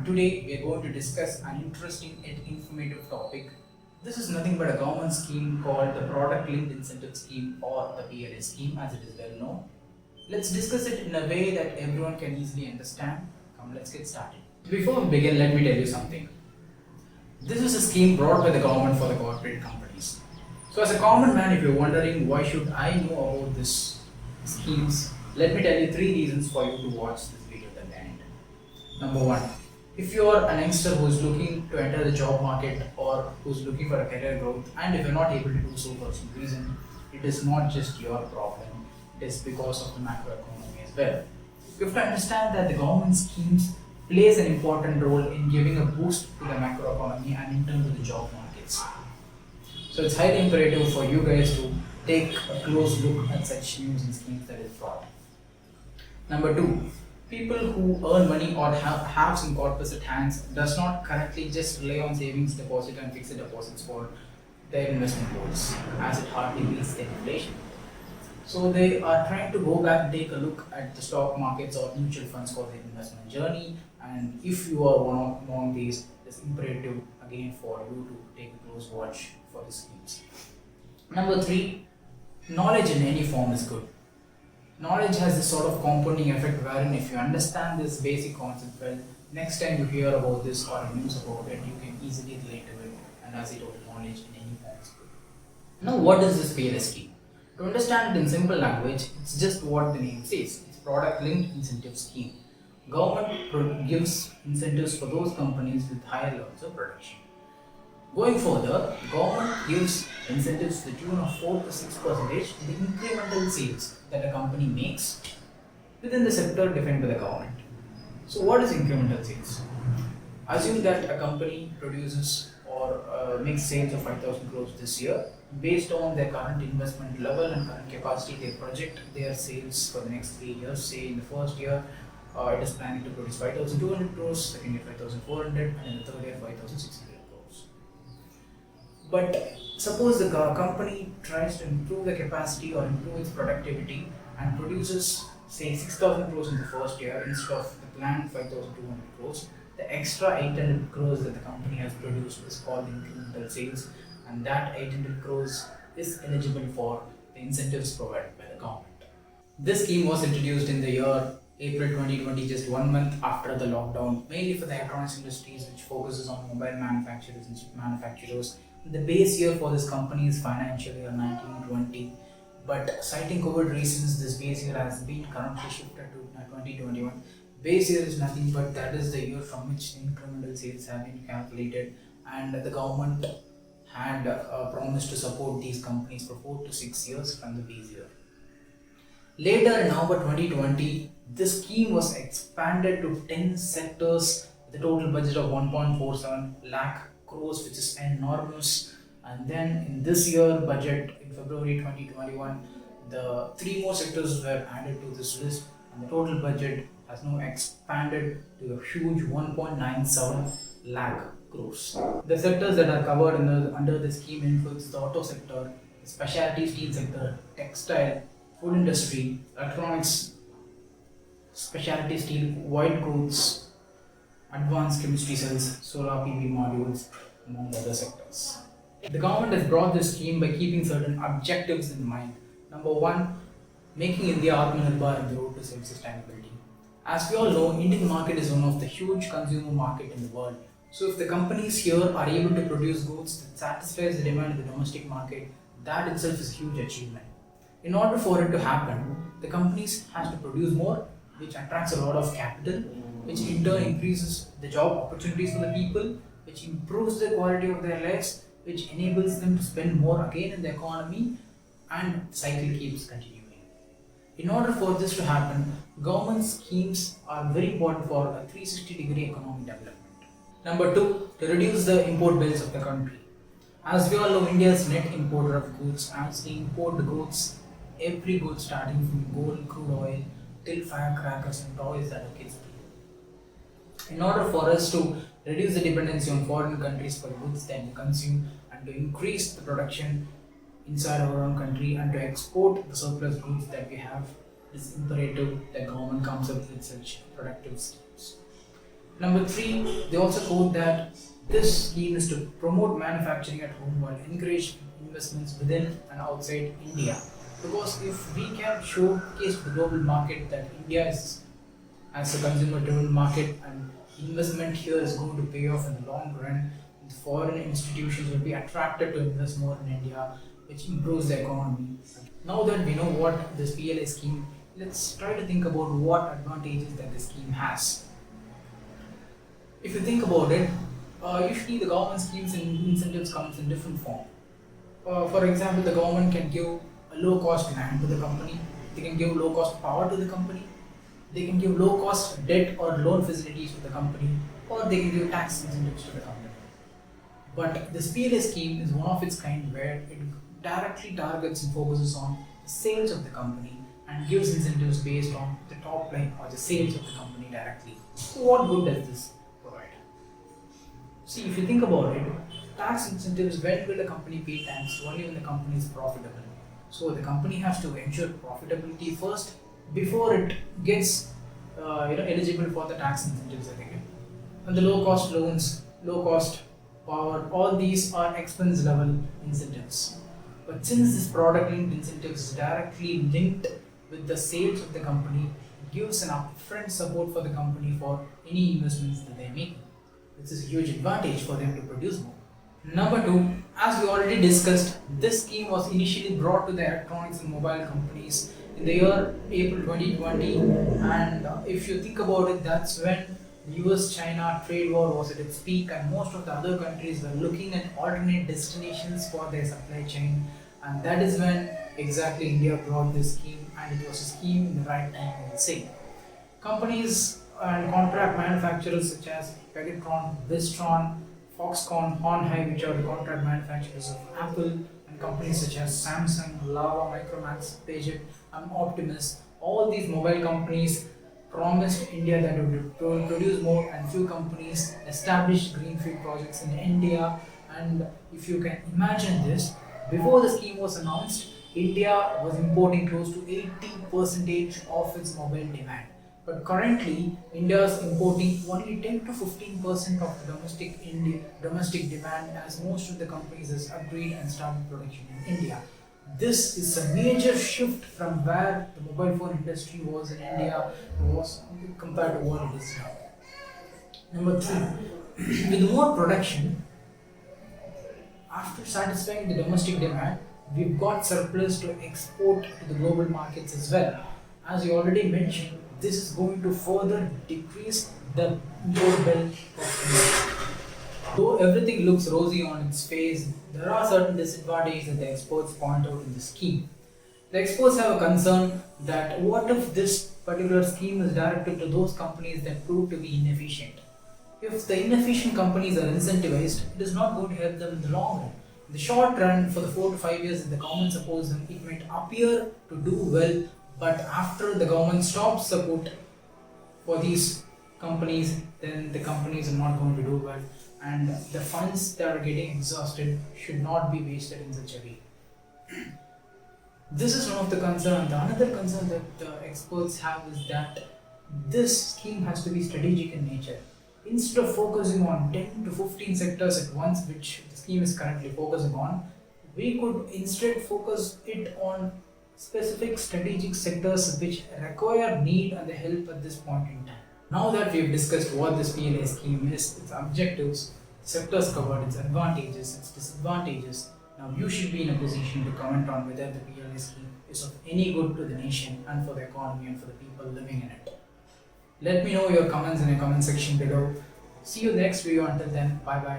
today we are going to discuss an interesting and informative topic. This is nothing but a government scheme called the Product Linked Incentive Scheme or the PLI scheme as it is well known. Let's discuss it in a way that everyone can easily understand. Come, let's get started. Before we begin, let me tell you something. This is a scheme brought by the government for the corporate companies. So as a common man, if you're wondering why should I know about this schemes, let me tell you 3 reasons for you to watch this video till the end. Number 1, if you are an youngster who is looking to enter the job market or who is looking for a career growth, and if you're not able to do so for some reason, it is not just your problem, it is because of the macroeconomy as well. You have to understand that the government schemes plays an important role in giving a boost to the macroeconomy and in turn to the job markets. So it's highly imperative for you guys to take a close look at such news and schemes that is brought. Number 2, people who earn money or have some corpus at hands does not currently just rely on savings deposit and fixed deposits for their investment goals, as it hardly beats the inflation. So they are trying to go back and take a look at the stock markets or mutual funds for their investment journey, and if you are among these, it's imperative again for you to take a close watch for the schemes. Number 3, knowledge in any form is good. Knowledge has this sort of compounding effect wherein if you understand this basic concept well, next time you hear about this or news about it, you can easily relate to it, and as it told, knowledge in any form is good. Now what is this PLI scheme? To understand it in simple language, it's just what the name says. It's product linked incentive scheme. Government gives incentives for those companies with higher levels of production. Going further, government gives incentives to the tune of 4 to 6% in the incremental sales that a company makes within the sector defined by the government. So what is incremental sales? Assume that a company produces or makes sales of 5,000 crores this year. Based on their current investment level and current capacity, they project their sales for the next 3 years. Say in the first year, it is planning to produce 5,200 crores, second year 5,400, and in the third year 5,600 crores. But suppose the company tries to improve the capacity or improve its productivity and produces say 6,000 crores in the first year instead of the planned 5,200 crores. The extra 800 crores that the company has produced is called incremental sales, and that 800 crores is eligible for the incentives provided by the government. This scheme was introduced in the year April 2020, just 1 month after the lockdown, mainly for the electronics industries, which focuses on mobile manufacturers and chip manufacturers. The base year for this company is financial year 1920, but citing COVID reasons, this base year has been currently shifted to 2021. Base year is nothing but that is the year from which incremental sales have been calculated, and the government had promised to support these companies for 4 to 6 years from the base year. Later in November 2020, this scheme was expanded to 10 sectors with a total budget of 1.47 lakh crores, which is enormous. And then in this year budget in February 2021, the 3 more sectors were added to this list, and the total budget has now expanded to a huge 1.97 lakh crores. The sectors that are covered under the scheme includes the auto sector, the specialty steel sector, textile, food industry, electronics, specialty steel, white goods, advanced chemistry cells, solar PV modules, among other sectors. The government has brought this scheme by keeping certain objectives in mind. Number 1, making India Atmanirbhar on the road to self-sustainability. As we all know, Indian market is one of the huge consumer market in the world. So if the companies here are able to produce goods that satisfies the demand in the domestic market, that itself is a huge achievement. In order for it to happen, the companies has to produce more, which attracts a lot of capital, which in turn increases the job opportunities for the people, which improves the quality of their lives, which enables them to spend more again in the economy, and the cycle keeps continuing. In order for this to happen, government schemes are very important for a 360-degree economic development. Number 2, to reduce the import bills of the country. As we all know, India is net importer of goods, as they import the goods, every good starting from gold, crude oil, till firecrackers and toys that our kids play. In order for us to reduce the dependency on foreign countries for goods that we consume and to increase the production inside our own country and to export the surplus goods that we have, it is imperative that government comes up with such productive schemes. Number three, they also quote that this scheme is to promote manufacturing at home while encourage investments within and outside India. Because if we can showcase to the global market that India is as a consumer-driven market and investment here is going to pay off in the long run, the foreign institutions will be attracted to invest more in India, which improves the economy. Now that we know what this PLI scheme, let's try to think about what advantages that the scheme has. If you think about it, usually the government schemes and incentives comes in different form. For example, the government can give a low cost land to the company, they can give low cost power to the company, they can give low cost debt or loan facilities to the company, or they can give tax incentives to the company. But this PLI scheme is one of its kind where it directly targets and focuses on the sales of the company and gives incentives based on the top line or the sales of the company directly. So what good does this provide? See, if you think about it, tax incentives, when will a company pay tax? Only when the company is profitable. So the company has to ensure profitability first before it gets eligible for the tax incentives that they get. And the low cost loans, low cost power, all these are expense level incentives. But since this product linked incentives is directly linked with the sales of the company, it gives an upfront support for the company for any investments that they make. This is a huge advantage for them to produce more. Number two, as we already discussed, this scheme was initially brought to the electronics and mobile companies in the year April 2020, and if you think about it, that's when US-China trade war was at its peak and most of the other countries were looking at alternate destinations for their supply chain, and that is when exactly India brought this scheme, and it was a scheme in the right time, I would say. Companies and contract manufacturers such as Pegatron, Wistron, Foxconn, Honhai, which are the contract manufacturers of Apple, and companies such as Samsung, Lava, Micromax, Paget, and Optimus, all these mobile companies promised India that it would produce more, and few companies established greenfield projects in India. And if you can imagine this, before the scheme was announced, India was importing close to 80% of its mobile demand. But currently, India is importing only 10 to 15% of the domestic demand, as most of the companies has agreed and started production in India. This is a major shift from where the mobile phone industry was in India was compared to what it is now. Number three, with more production, after satisfying the domestic demand, we've got surplus to export to the global markets as well. As you already mentioned, this is going to further decrease the import bill of India. Though everything looks rosy on its face, there are certain disadvantages that the experts point out in the scheme. The experts have a concern that what if this particular scheme is directed to those companies that prove to be inefficient? If the inefficient companies are incentivized, it is not going to help them in the long run. In the short run, for the 4 to 5 years that the government supports them, it might appear to do well, but after the government stops support for these companies, then the companies are not going to do well, and the funds that are getting exhausted should not be wasted in such a way. This is one of the concerns. The another concern that the experts have is that this scheme has to be strategic in nature. Instead of focusing on 10 to 15 sectors at once, which the scheme is currently focusing on, we could instead focus it on specific strategic sectors which require need and the help at this point in time. Now that we've discussed what this PLI scheme is, its objectives, sectors covered, its advantages, its disadvantages, now you should be in a position to comment on whether the PLI scheme is of any good to the nation and for the economy and for the people living in it. Let me know your comments in the comment section below. See you next video. Until then, bye bye.